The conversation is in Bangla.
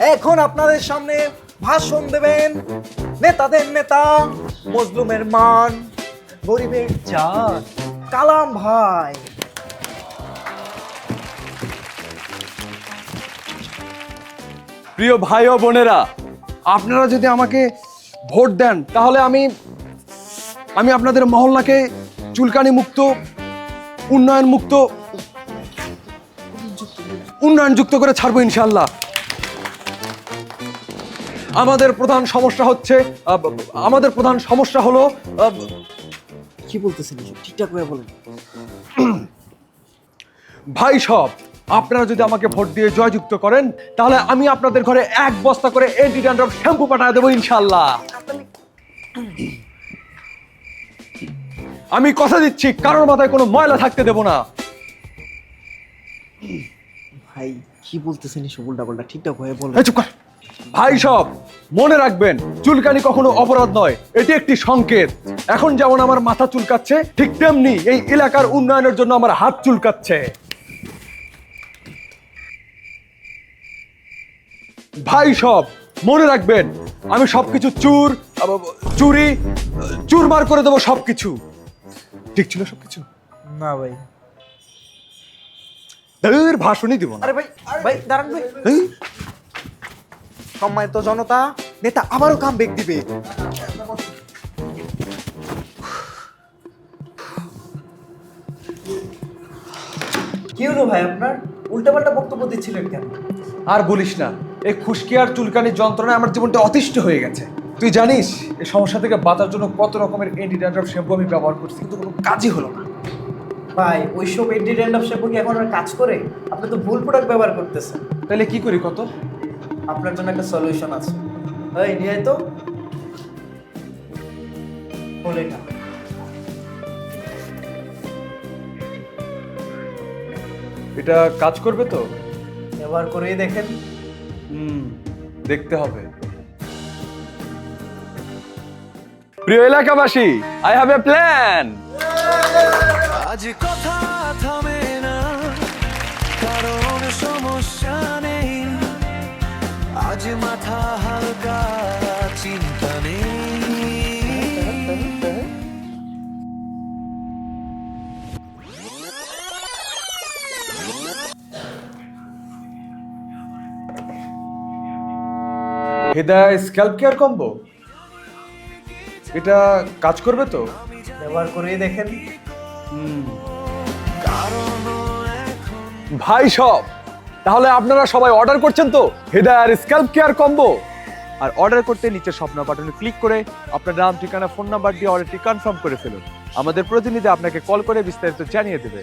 এখন আপনাদের সামনে ভাষণ দেবেন নেতাদের নেতা, মজলুমের মান, গরিবের চাঁদ, কালাম ভাই। প্রিয় ভাই ও বোনেরা, আপনারা যদি আমাকে ভোট দেন তাহলে আমি আপনাদের মহল্লাকে চুলকানি মুক্ত, উন্নয়নযুক্ত করে ছাড়বো ইনশাল্লাহ। আমাদের প্রধান সমস্যা হলো কি বলতেছেন এসব? ঠিকঠাক করে বলেন। ভাই সব, আপনারা যদি আমাকে ভোট দিয়ে জয়যুক্ত করেন তাহলে আমি আপনাদের ঘরে 1 বস্তা করে এন্টি ড্যান্ড্রফ শ্যাম্পু পাঠিয়ে দেবো ইনশাল্লাহ। আমি কথা দিচ্ছি, কারোর মাথায় কোনো ময়লা থাকতে দেব না। ভাই কি বলতেছেন এসব উল্টাপাল্টা? ঠিকঠাক হয়ে বলেন। এই চুপ কর। ভাই সব, মনে রাখবেন চুলকানি কখনো অপরাধ নয়, এটি একটি সংকেত। এখন যেমন আমার মাথা চুলকাচ্ছে, ঠিক তেমনি এই এলাকার উন্নয়নের জন্য আমার হাত চুলকাচ্ছে। ভাই সব, মনে রাখবেন আমি সবকিছু চুরমার করে দেবো সবকিছু। ঠিক ছিল সবকিছু? না ভাই। ভাষণই দিব না। আরে ভাই, ভাই দাঁড়ান ভাই। সম্মানিত জনতা, নেতা আবারও কাম ব্যাক দিবে। কি হলো ভাই আপনার? উল্টাপাল্টা বক্তব্য দিচ্ছিলেন কেন? আর বলিস না, এই খুশকি আর চুলকানির যন্ত্রণায় আমার জীবনটা অতিষ্ঠ হয়ে গেছে। তুই জানিস এই সমস্যা থেকে বাঁচার জন্য কত রকমের এন্টি ড্যান্ড্রফ শ্যাম্পু আমি ব্যবহার করছি, কিন্তু কোনো কাজই হলো না। ভাই ওইসব এন্টি ড্যান্ড্রফ শ্যাম্পু কি এখন আর কাজ করে? আপনি তো ভুল প্রোডাক্ট ব্যবহার করতেছেন। তাহলে কি করি কত? আপনার জন্য একটা সলিউশন আছে। এই নিয়ে আয় তো। বলে এটা। এটা কাজ করবে তো? ব্যবহার করেই দেখেন। দেখতে হবে। প্রিয় এলাকাবাসী, আই হ্যাভ এ প্ল্যান। আজ কথা থামে না, কারণ সমস্যা নেই। আজ মাথা হালকা, চিন্তা নেই। হেদায় স্ক্যাল্প কেয়ার কম্বো, এটা কাজ করবে তো? ব্যবহার করেই দেখেন। ভাই সব, তাহলে আপনারা সবাই অর্ডার করছেন তো হেদায়ার স্ক্যাল্প কেয়ার কম্বো? আর অর্ডার করতে নিচে স্বপ্ন বাটনে ক্লিক করে আপনার নাম, ঠিকানা, ফোন নাম্বার দিয়ে অর্ডারটি কনফার্ম করে ফেলুন। আমাদের প্রতিনিধি আপনাকে কল করে বিস্তারিত জানিয়ে দেবে।